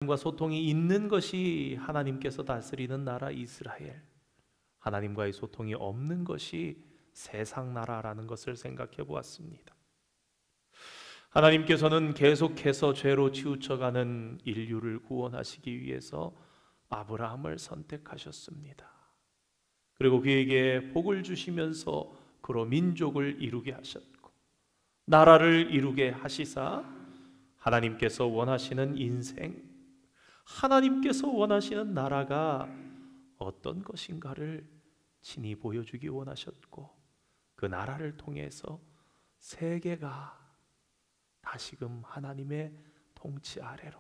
하나님과 소통이 있는 것이 하나님께서 다스리는 나라 이스라엘, 하나님과의 소통이 없는 것이 세상 나라라는 것을 생각해 보았습니다. 하나님께서는 계속해서 죄로 치우쳐가는 인류를 구원하시기 위해서 아브라함을 선택하셨습니다. 그리고 그에게 복을 주시면서 그로 민족을 이루게 하셨고 나라를 이루게 하시사 하나님께서 원하시는 인생, 하나님께서 원하시는 나라가 어떤 것인가를 친히 보여주기 원하셨고 그 나라를 통해서 세계가 다시금 하나님의 통치 아래로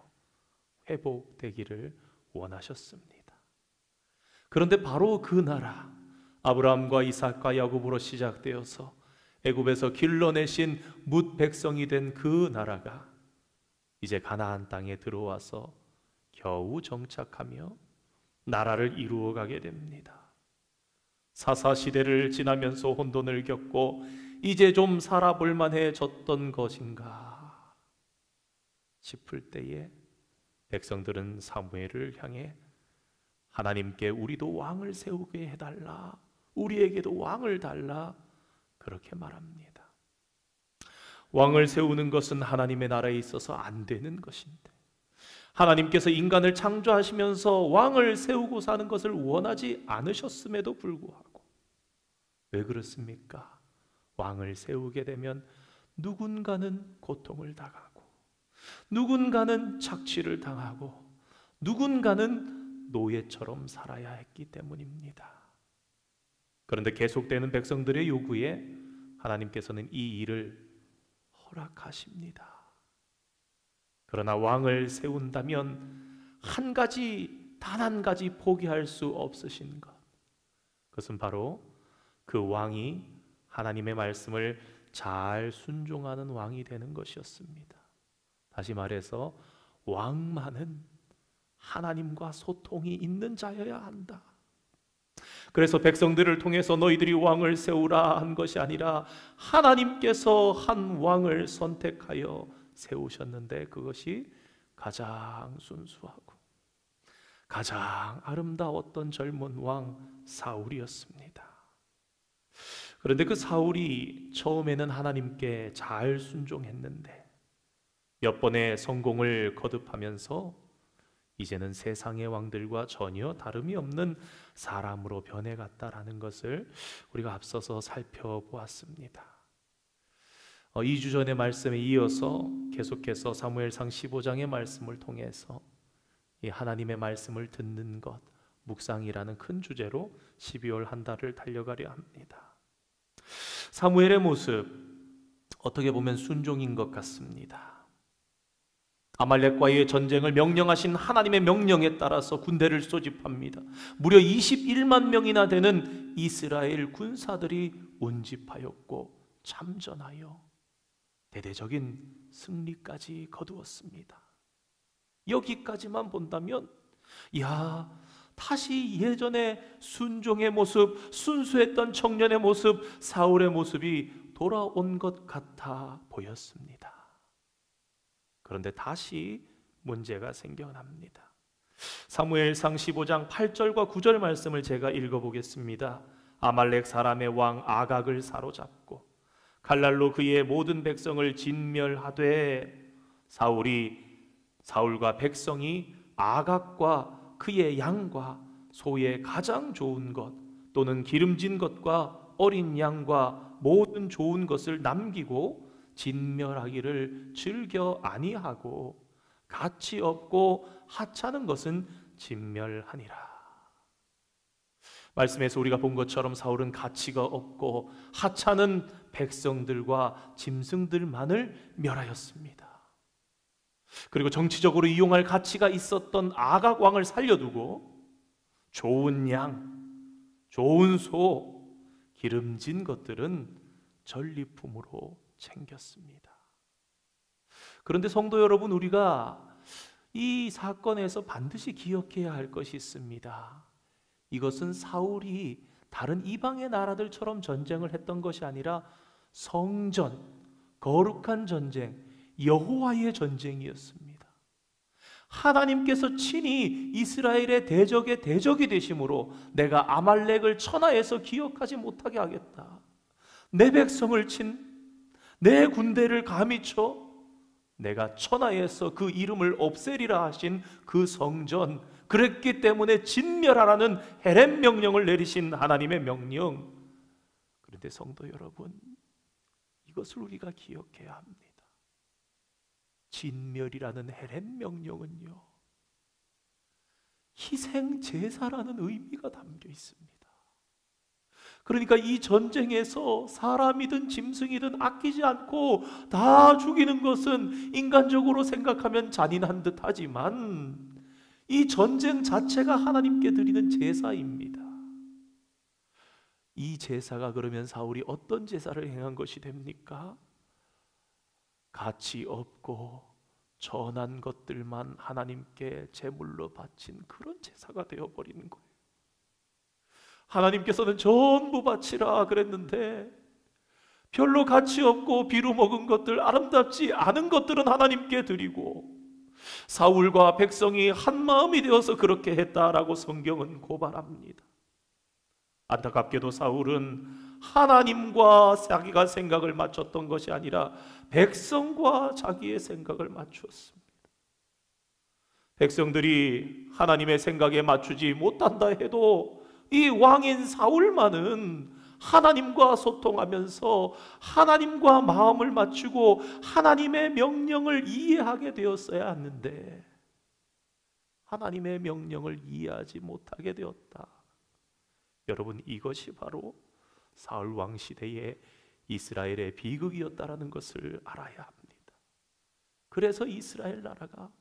회복되기를 원하셨습니다. 그런데 바로 그 나라, 아브라함과 이삭과 야곱으로 시작되어서 애굽에서 길러내신 뭇 백성이 된 그 나라가 이제 가나안 땅에 들어와서 겨우 정착하며 나라를 이루어가게 됩니다. 사사시대를 지나면서 혼돈을 겪고 이제 좀 살아볼 만해졌던 것인가 싶을 때에 백성들은 사무엘을 향해 하나님께 우리도 왕을 세우게 해달라, 우리에게도 왕을 달라, 그렇게 말합니다. 왕을 세우는 것은 하나님의 나라에 있어서 안 되는 것인데 하나님께서 인간을 창조하시면서 왕을 세우고 사는 것을 원하지 않으셨음에도 불구하고 왜 그렇습니까? 왕을 세우게 되면 누군가는 고통을 당하고 누군가는 착취를 당하고 누군가는 노예처럼 살아야 했기 때문입니다. 그런데 계속되는 백성들의 요구에 하나님께서는 이 일을 허락하십니다. 그러나 왕을 세운다면 단 한 가지 포기할 수 없으신 것, 그것은 바로 그 왕이 하나님의 말씀을 잘 순종하는 왕이 되는 것이었습니다. 다시 말해서 왕만은 하나님과 소통이 있는 자여야 한다. 그래서 백성들을 통해서 너희들이 왕을 세우라 한 것이 아니라 하나님께서 한 왕을 선택하여 세우셨는데 그것이 가장 순수하고 가장 아름다웠던 젊은 왕 사울이었습니다. 그런데 그 사울이 처음에는 하나님께 잘 순종했는데 몇 번의 성공을 거듭하면서 이제는 세상의 왕들과 전혀 다름이 없는 사람으로 변해갔다라는 것을 우리가 앞서서 살펴보았습니다. 2주 전의 말씀에 이어서 계속해서 사무엘상 15장의 말씀을 통해서 이 하나님의 말씀을 듣는 것, 묵상이라는 큰 주제로 12월 한 달을 달려가려 합니다. 사무엘의 모습, 어떻게 보면 순종인 것 같습니다. 아말렉과의 전쟁을 명령하신 하나님의 명령에 따라서 군대를 소집합니다. 무려 21만 명이나 되는 이스라엘 군사들이 운집하였고 참전하여 대대적인 승리까지 거두었습니다. 여기까지만 본다면 다시 예전의 순종의 모습, 순수했던 청년의 모습, 사울의 모습이 돌아온 것 같아 보였습니다. 그런데 다시 문제가 생겨납니다. 사무엘상 15장 8절과 9절 말씀을 제가 읽어보겠습니다. 아말렉 사람의 왕 아각을 사로잡고 칼날로 그의 모든 백성을 진멸하되 사울과 백성이 아각과 그의 양과 소의 가장 좋은 것 또는 기름진 것과 어린 양과 모든 좋은 것을 남기고 진멸하기를 즐겨 아니하고 가치 없고 하찮은 것은 진멸하니라. 말씀에서 우리가 본 것처럼 사울은 가치가 없고 하찮은 백성들과 짐승들만을 멸하였습니다. 그리고 정치적으로 이용할 가치가 있었던 아각 왕을 살려두고 좋은 양, 좋은 소, 기름진 것들은 전리품으로 챙겼습니다. 그런데 성도 여러분, 우리가 이 사건에서 반드시 기억해야 할 것이 있습니다. 이것은 사울이 다른 이방의 나라들처럼 전쟁을 했던 것이 아니라 성전, 거룩한 전쟁, 여호와의 전쟁이었습니다. 하나님께서 친히 이스라엘의 대적의 대적이 되심으로 내가 아말렉을 천하에서 기억하지 못하게 하겠다. 내 백성을 친 내 군대를 감히 쳐 내가 천하에서 그 이름을 없애리라 하신 그 성전, 그랬기 때문에 진멸하라는 헤렘 명령을 내리신 하나님의 명령. 그런데 성도 여러분, 이것을 우리가 기억해야 합니다. 진멸이라는 헤렘 명령은요, 희생 제사라는 의미가 담겨 있습니다. 그러니까 이 전쟁에서 사람이든 짐승이든 아끼지 않고 다 죽이는 것은 인간적으로 생각하면 잔인한 듯 하지만 이 전쟁 자체가 하나님께 드리는 제사입니다. 이 제사가 그러면 사울이 어떤 제사를 행한 것이 됩니까? 가치 없고 전한 것들만 하나님께 제물로 바친 그런 제사가 되어버리는 거예요. 하나님께서는 전부 바치라 그랬는데 별로 가치 없고 비루 먹은 것들, 아름답지 않은 것들은 하나님께 드리고 사울과 백성이 한 마음이 되어서 그렇게 했다라고 성경은 고발합니다. 안타깝게도 사울은 하나님과 자기가 생각을 맞췄던 것이 아니라 백성과 자기의 생각을 맞추었습니다. 백성들이 하나님의 생각에 맞추지 못한다 해도 이 왕인 사울만은 하나님과 소통하면서 하나님과 마음을 맞추고 하나님의 명령을 이해하게 되었어야 하는데 하나님의 명령을 이해하지 못하게 되었다. 여러분, 이것이 바로 사울 왕 시대의 이스라엘의 비극이었다라는 것을 알아야 합니다. 그래서 이스라엘 나라가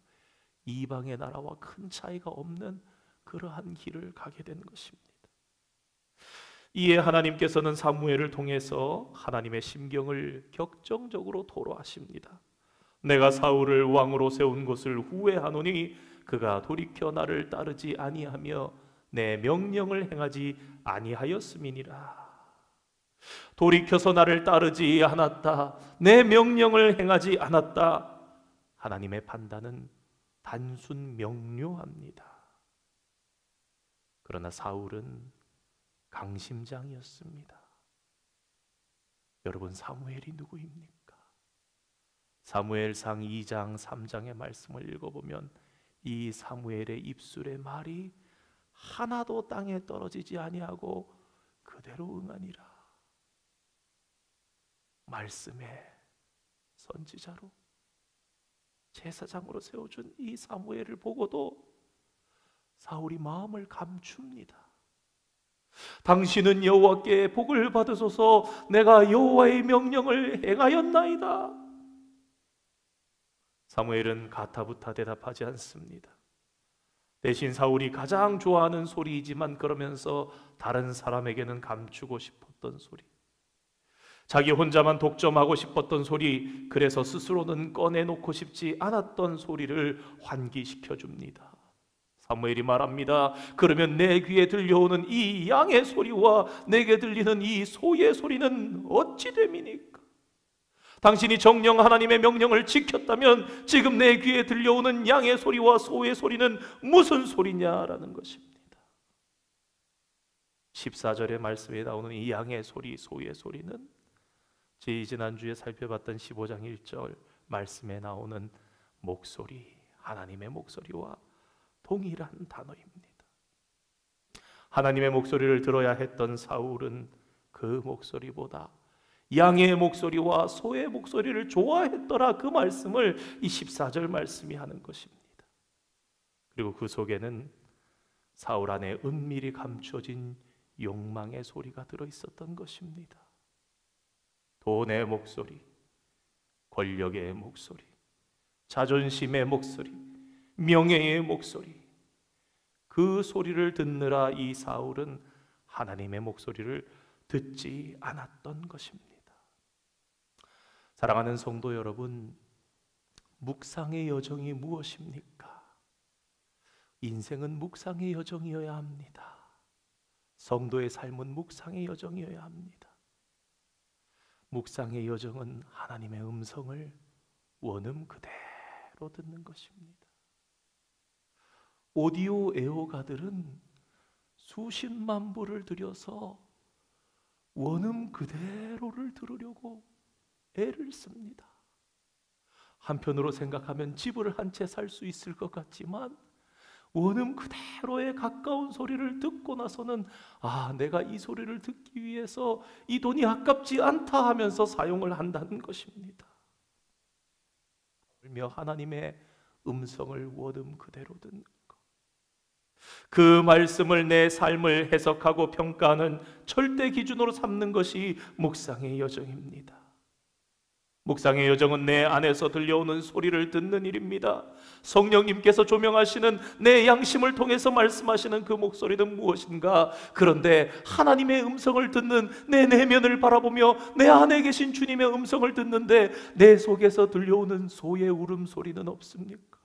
이방의 나라와 큰 차이가 없는 그러한 길을 가게 된 것입니다. 이에 하나님께서는 사무엘을 통해서 하나님의 심경을 격정적으로 토로하십니다. 내가 사울을 왕으로 세운 것을 후회하노니 그가 돌이켜 나를 따르지 아니하며 내 명령을 행하지 아니하였음이니라. 돌이켜서 나를 따르지 않았다, 내 명령을 행하지 않았다. 하나님의 판단은 단순 명료합니다. 그러나 사울은 강심장이었습니다. 여러분, 사무엘이 누구입니까? 사무엘상 2장 3장의 말씀을 읽어보면 이 사무엘의 입술의 말이 하나도 땅에 떨어지지 아니하고 그대로 응하니라. 말씀의 선지자로 제사장으로 세워준 이 사무엘을 보고도 사울이 마음을 감춥니다. 당신은 여호와께 복을 받으소서, 내가 여호와의 명령을 행하였나이다. 사무엘은 가타부타 대답하지 않습니다. 대신 사울이 가장 좋아하는 소리이지만 그러면서 다른 사람에게는 감추고 싶었던 소리, 자기 혼자만 독점하고 싶었던 소리, 그래서 스스로는 꺼내놓고 싶지 않았던 소리를 환기시켜 줍니다. 사무엘이 말합니다. 그러면 내 귀에 들려오는 이 양의 소리와 내게 들리는 이 소의 소리는 어찌 됨이니까? 당신이 정령 하나님의 명령을 지켰다면 지금 내 귀에 들려오는 양의 소리와 소의 소리는 무슨 소리냐라는 것입니다. 14절의 말씀에 나오는 이 양의 소리, 소의 소리는 지난주에 살펴봤던 15장 1절 말씀에 나오는 목소리, 하나님의 목소리와 동일한 단어입니다. 하나님의 목소리를 들어야 했던 사울은 그 목소리보다 양의 목소리와 소의 목소리를 좋아했더라, 그 말씀을 이 14절 말씀이 하는 것입니다. 그리고 그 속에는 사울 안에 은밀히 감춰진 욕망의 소리가 들어있었던 것입니다. 돈의 목소리, 권력의 목소리, 자존심의 목소리, 명예의 목소리, 그 소리를 듣느라 이 사울은 하나님의 목소리를 듣지 않았던 것입니다. 사랑하는 성도 여러분, 묵상의 여정이 무엇입니까? 인생은 묵상의 여정이어야 합니다. 성도의 삶은 묵상의 여정이어야 합니다. 묵상의 여정은 하나님의 음성을 원음 그대로 듣는 것입니다. 오디오 애호가들은 수십만 불을 들여서 원음 그대로를 들으려고 애를 씁니다. 한편으로 생각하면 집을 한 채 살 수 있을 것 같지만 원음 그대로에 가까운 소리를 듣고 나서는 내가 이 소리를 듣기 위해서 이 돈이 아깝지 않다 하면서 사용을 한다는 것입니다. 그러며 하나님의 음성을 원음 그대로 듣는 것, 그 말씀을 내 삶을 해석하고 평가하는 절대 기준으로 삼는 것이 묵상의 여정입니다. 묵상의 여정은 내 안에서 들려오는 소리를 듣는 일입니다. 성령님께서 조명하시는 내 양심을 통해서 말씀하시는 그 목소리는 무엇인가? 그런데 하나님의 음성을 듣는 내 내면을 바라보며 내 안에 계신 주님의 음성을 듣는데 내 속에서 들려오는 소의 울음소리는 없습니까?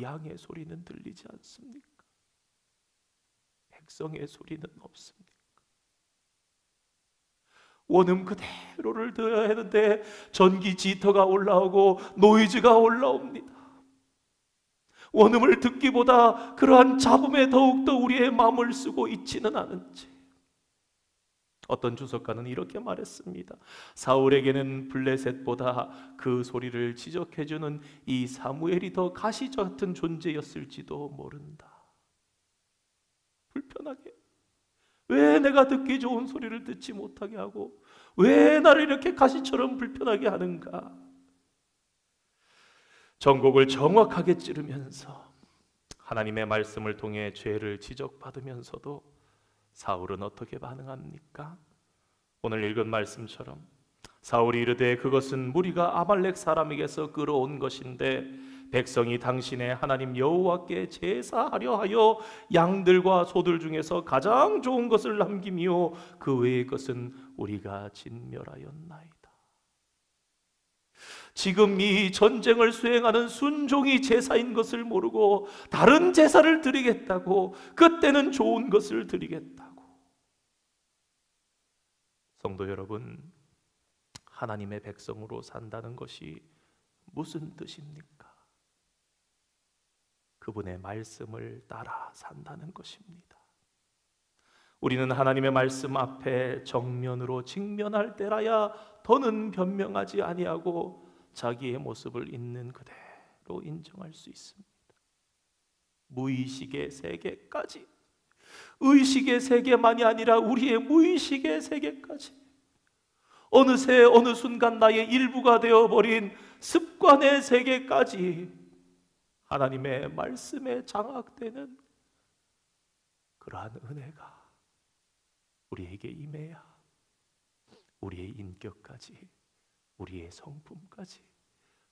양의 소리는 들리지 않습니까? 백성의 소리는 없습니까? 원음 그대로를 들어야 하는데 전기 지터가 올라오고 노이즈가 올라옵니다. 원음을 듣기보다 그러한 잡음에 더욱더 우리의 마음을 쓰고 있지는 않은지. 어떤 주석가는 이렇게 말했습니다. 사울에게는 블레셋보다 그 소리를 지적해주는 이 사무엘이 더 가시 같은 존재였을지도 모른다. 불편하게, 왜 내가 듣기 좋은 소리를 듣지 못하게 하고 왜 나를 이렇게 가시처럼 불편하게 하는가? 전곡을 정확하게 찌르면서 하나님의 말씀을 통해 죄를 지적받으면서도 사울은 어떻게 반응합니까? 오늘 읽은 말씀처럼 사울이 이르되 그것은 무리가 아말렉 사람에게서 끌어온 것인데 백성이 당신의 하나님 여호와께 제사하려 하여 양들과 소들 중에서 가장 좋은 것을 남기며 그 외의 것은 우리가 진멸하였나이다. 지금 이 전쟁을 수행하는 순종이 제사인 것을 모르고 다른 제사를 드리겠다고, 그때는 좋은 것을 드리겠다고. 성도 여러분, 하나님의 백성으로 산다는 것이 무슨 뜻입니까? 그분의 말씀을 따라 산다는 것입니다. 우리는 하나님의 말씀 앞에 정면으로 직면할 때라야 더는 변명하지 아니하고 자기의 모습을 있는 그대로 인정할 수 있습니다. 무의식의 세계까지, 의식의 세계만이 아니라 우리의 무의식의 세계까지, 어느새 어느 순간 나의 일부가 되어버린 습관의 세계까지 하나님의 말씀에 장악되는 그러한 은혜가 우리에게 임해야 우리의 인격까지, 우리의 성품까지,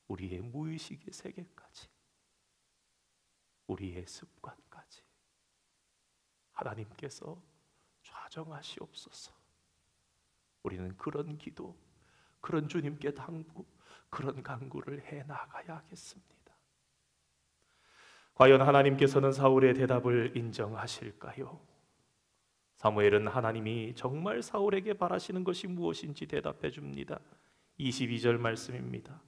우리의 무의식의 세계까지, 우리의 습관까지 하나님께서 좌정하시옵소서. 우리는 그런 기도, 그런 주님께 당부, 그런 간구를 해나가야 하겠습니다. 과연 하나님께서는 사울의 대답을 인정하실까요? 사무엘은 하나님이 정말 사울에게 바라시는 것이 무엇인지 대답해 줍니다. 22절 말씀입니다.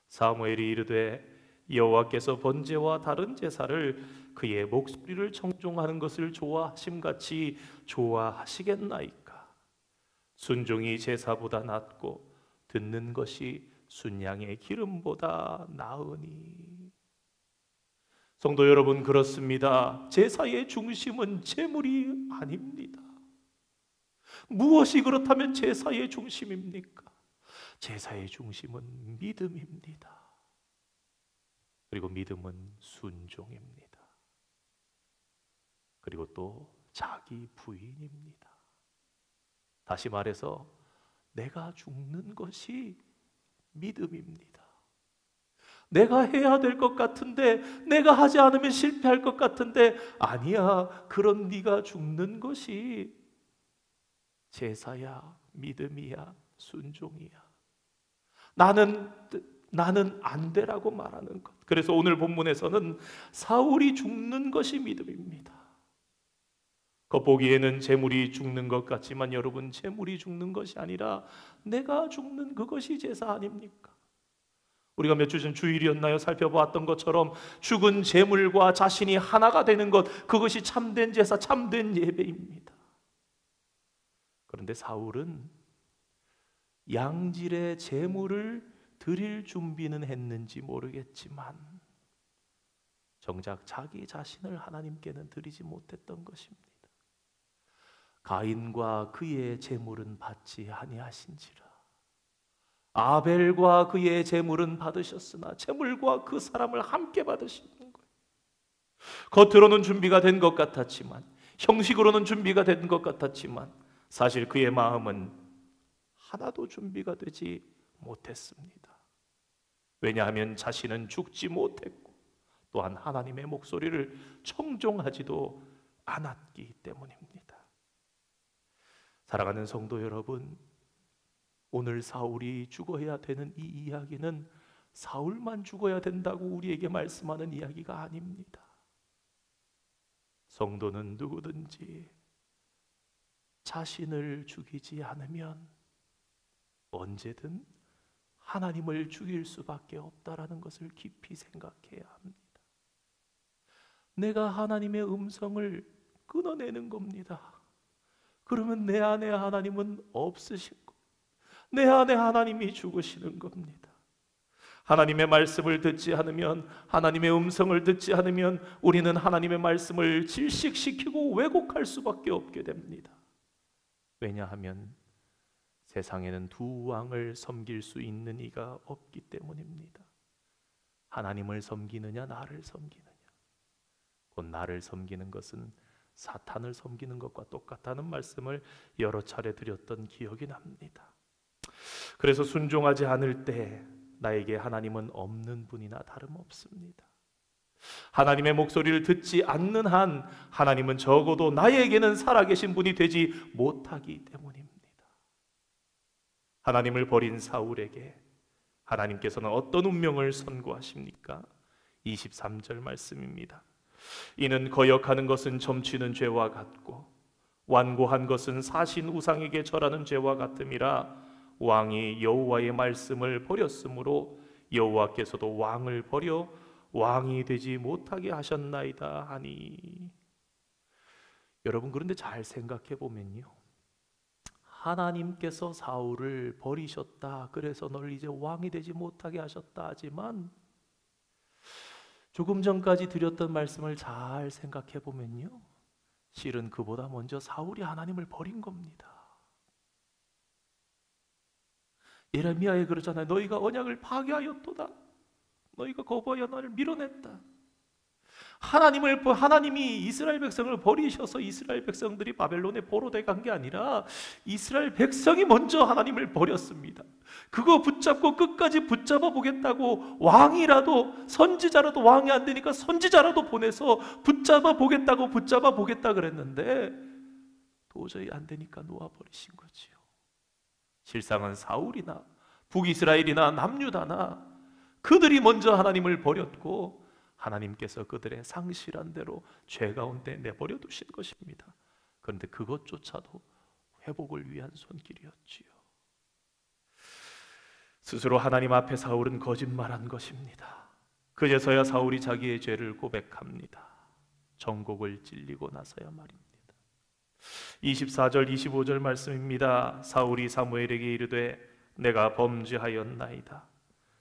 사무엘이 이르되 여호와께서 번제와 다른 제사를 그의 목소리를 청종하는 것을 좋아하심같이 좋아하시겠나이까? 순종이 제사보다 낫고 듣는 것이 순양의 기름보다 나으니. 성도 여러분, 그렇습니다. 제사의 중심은 제물이 아닙니다. 무엇이 그렇다면 제사의 중심입니까? 제사의 중심은 믿음입니다. 그리고 믿음은 순종입니다. 그리고 또 자기 부인입니다. 다시 말해서 내가 죽는 것이 믿음입니다. 내가 해야 될 것 같은데, 내가 하지 않으면 실패할 것 같은데, 아니야, 그런 네가 죽는 것이 제사야, 믿음이야, 순종이야. 나는 안 되라고 말하는 것. 그래서 오늘 본문에서는 사울이 죽는 것이 믿음입니다. 겉보기에는 재물이 죽는 것 같지만 여러분, 재물이 죽는 것이 아니라 내가 죽는 그것이 제사 아닙니까? 우리가 몇 주 전 주일이었나요? 살펴보았던 것처럼 죽은 제물과 자신이 하나가 되는 것, 그것이 참된 제사, 참된 예배입니다. 그런데 사울은 양질의 제물을 드릴 준비는 했는지 모르겠지만 정작 자기 자신을 하나님께는 드리지 못했던 것입니다. 가인과 그의 제물은 받지 아니하신지라. 아벨과 그의 제물은 받으셨으나 제물과 그 사람을 함께 받으시는 거예요. 겉으로는 준비가 된 것 같았지만, 형식으로는 준비가 된 것 같았지만 사실 그의 마음은 하나도 준비가 되지 못했습니다. 왜냐하면 자신은 죽지 못했고 또한 하나님의 목소리를 청종하지도 않았기 때문입니다. 사랑하는 성도 여러분, 오늘 사울이 죽어야 되는 이 이야기는 사울만 죽어야 된다고 우리에게 말씀하는 이야기가 아닙니다. 성도는 누구든지 자신을 죽이지 않으면 언제든 하나님을 죽일 수밖에 없다라는 것을 깊이 생각해야 합니다. 내가 하나님의 음성을 끊어내는 겁니다. 그러면 내 안에 하나님은 없으신 것, 내 안에 하나님이 죽으시는 겁니다. 하나님의 말씀을 듣지 않으면, 하나님의 음성을 듣지 않으면 우리는 하나님의 말씀을 질식시키고 왜곡할 수밖에 없게 됩니다. 왜냐하면 세상에는 두 왕을 섬길 수 있는 이가 없기 때문입니다. 하나님을 섬기느냐 나를 섬기느냐. 곧 나를 섬기는 것은 사탄을 섬기는 것과 똑같다는 말씀을 여러 차례 드렸던 기억이 납니다. 그래서 순종하지 않을 때 나에게 하나님은 없는 분이나 다름없습니다. 하나님의 목소리를 듣지 않는 한 하나님은 적어도 나에게는 살아계신 분이 되지 못하기 때문입니다. 하나님을 버린 사울에게 하나님께서는 어떤 운명을 선고하십니까? 23절 말씀입니다. 이는 거역하는 것은 점치는 죄와 같고 완고한 것은 사신 우상에게 절하는 죄와 같음이라. 왕이 여호와의 말씀을 버렸으므로 여호와께서도 왕을 버려 왕이 되지 못하게 하셨나이다 하니. 여러분, 그런데 잘 생각해 보면요, 하나님께서 사울을 버리셨다, 그래서 널 이제 왕이 되지 못하게 하셨다 하지만 조금 전까지 드렸던 말씀을 잘 생각해 보면요, 실은 그보다 먼저 사울이 하나님을 버린 겁니다. 예레미야에 그러잖아요. 너희가 언약을 파괴하였도다. 너희가 거부하여 나를 밀어냈다. 하나님이 이스라엘 백성을 버리셔서 이스라엘 백성들이 바벨론에 포로돼 간 게 아니라 이스라엘 백성이 먼저 하나님을 버렸습니다. 그거 붙잡고 끝까지 붙잡아 보겠다고, 왕이라도, 선지자라도 왕이 안 되니까 선지자라도 보내서 붙잡아 보겠다 그랬는데 도저히 안 되니까 놓아버리신 거지요. 실상은 사울이나 북이스라엘이나 남유다나 그들이 먼저 하나님을 버렸고 하나님께서 그들의 상실한 대로 죄 가운데 내버려 두신 것입니다. 그런데 그것조차도 회복을 위한 손길이었지요. 스스로 하나님 앞에 사울은 거짓말한 것입니다. 그제서야 사울이 자기의 죄를 고백합니다. 정곡을 찔리고 나서야 말입니다. 24절 25절 말씀입니다. 사울이 사무엘에게 이르되 내가 범죄하였나이다.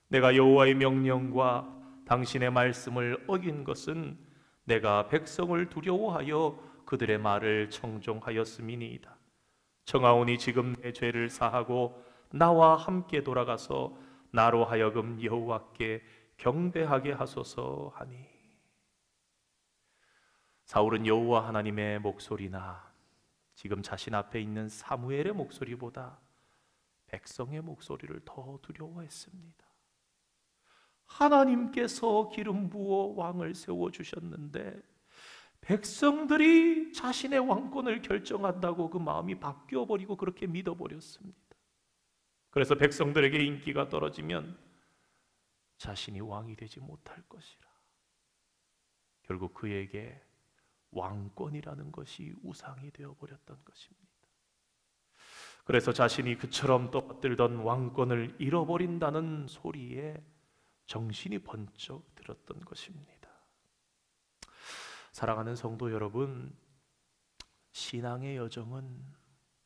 내가 여호와의 명령과 당신의 말씀을 어긴 것은 내가 백성을 두려워하여 그들의 말을 청종하였음이니이다. 청하오니 지금 내 죄를 사하고 나와 함께 돌아가서 나로 하여금 여호와께 경배하게 하소서 하니. 사울은 여호와 하나님의 목소리나 지금 자신 앞에 있는 사무엘의 목소리보다 백성의 목소리를 더 두려워했습니다. 하나님께서 기름 부어 왕을 세워주셨는데 백성들이 자신의 왕권을 결정한다고 그 마음이 바뀌어버리고 그렇게 믿어버렸습니다. 그래서 백성들에게 인기가 떨어지면 자신이 왕이 되지 못할 것이라. 결국 그에게 왕권이라는 것이 우상이 되어버렸던 것입니다. 그래서 자신이 그처럼 떠들던 왕권을 잃어버린다는 소리에 정신이 번쩍 들었던 것입니다. 사랑하는 성도 여러분, 신앙의 여정은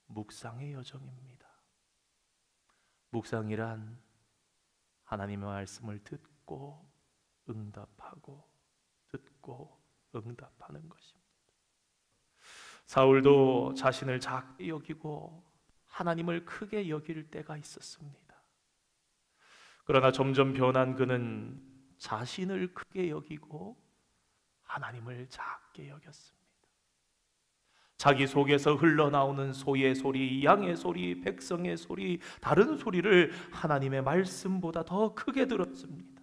묵상의 여정입니다. 묵상이란 하나님의 말씀을 듣고 응답하고 듣고 응답하는 것입니다. 사울도 자신을 작게 여기고 하나님을 크게 여길 때가 있었습니다. 그러나 점점 변한 그는 자신을 크게 여기고 하나님을 작게 여겼습니다. 자기 속에서 흘러나오는 소의 소리, 양의 소리, 백성의 소리, 다른 소리를 하나님의 말씀보다 더 크게 들었습니다.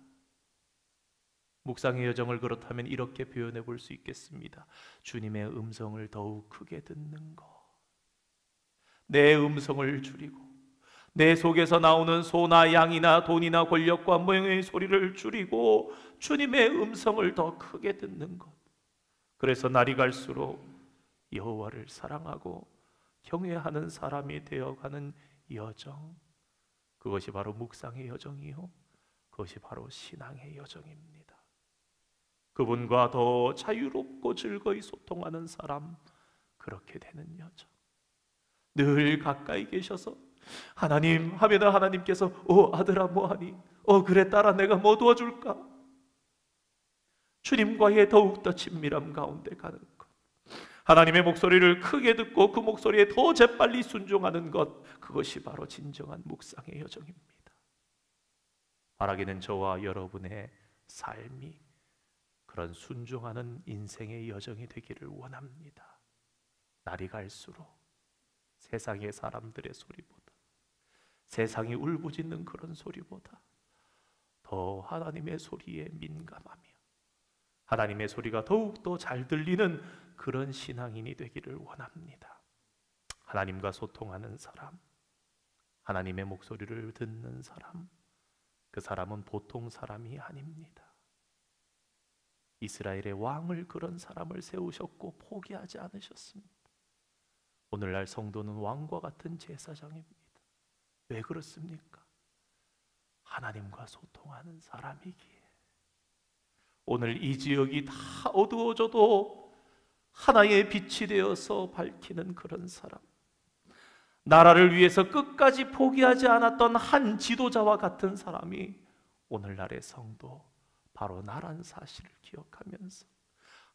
묵상의 여정을 그렇다면 이렇게 표현해 볼 수 있겠습니다. 주님의 음성을 더욱 크게 듣는 것. 내 음성을 줄이고 내 속에서 나오는 소나 양이나 돈이나 권력과 명예의 소리를 줄이고 주님의 음성을 더 크게 듣는 것. 그래서 날이 갈수록 여호와를 사랑하고 경외하는 사람이 되어가는 여정, 그것이 바로 묵상의 여정이요, 그것이 바로 신앙의 여정입니다. 그분과 더 자유롭고 즐거이 소통하는 사람, 그렇게 되는 여정. 늘 가까이 계셔서 하나님 하면 하나님께서 아들아 뭐하니? 그래 딸아 내가 뭐 도와줄까? 주님과의 더욱더 친밀함 가운데 가는 것, 하나님의 목소리를 크게 듣고 그 목소리에 더 재빨리 순종하는 것, 그것이 바로 진정한 묵상의 여정입니다. 바라기는 저와 여러분의 삶이 그런 순종하는 인생의 여정이 되기를 원합니다. 날이 갈수록 세상의 사람들의 소리보다, 세상이 울부짖는 그런 소리보다 더 하나님의 소리에 민감하며 하나님의 소리가 더욱더 잘 들리는 그런 신앙인이 되기를 원합니다. 하나님과 소통하는 사람, 하나님의 목소리를 듣는 사람, 그 사람은 보통 사람이 아닙니다. 이스라엘의 왕을 그런 사람을 세우셨고 포기하지 않으셨습니다. 오늘날 성도는 왕과 같은 제사장입니다. 왜 그렇습니까? 하나님과 소통하는 사람이기에. 오늘 이 지역이 다 어두워져도 하나의 빛이 되어서 밝히는 그런 사람, 나라를 위해서 끝까지 포기하지 않았던 한 지도자와 같은 사람이 오늘날의 성도, 바로 나란 사실을 기억하면서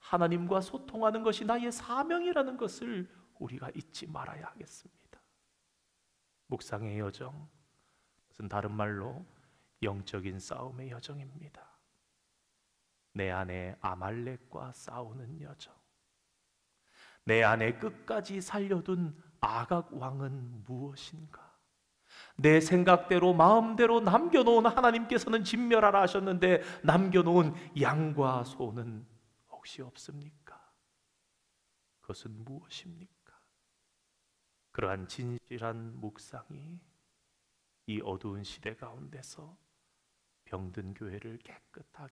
하나님과 소통하는 것이 나의 사명이라는 것을 우리가 잊지 말아야 하겠습니다. 묵상의 여정, 그것은 다른 말로 영적인 싸움의 여정입니다. 내 안에 아말렉과 싸우는 여정, 내 안에 끝까지 살려둔 아각 왕은 무엇인가? 내 생각대로 마음대로 남겨놓은, 하나님께서는 진멸하라 하셨는데 남겨놓은 양과 소는 혹시 없습니까? 그것은 무엇입니까? 그러한 진실한 묵상이 이 어두운 시대 가운데서 병든 교회를 깨끗하게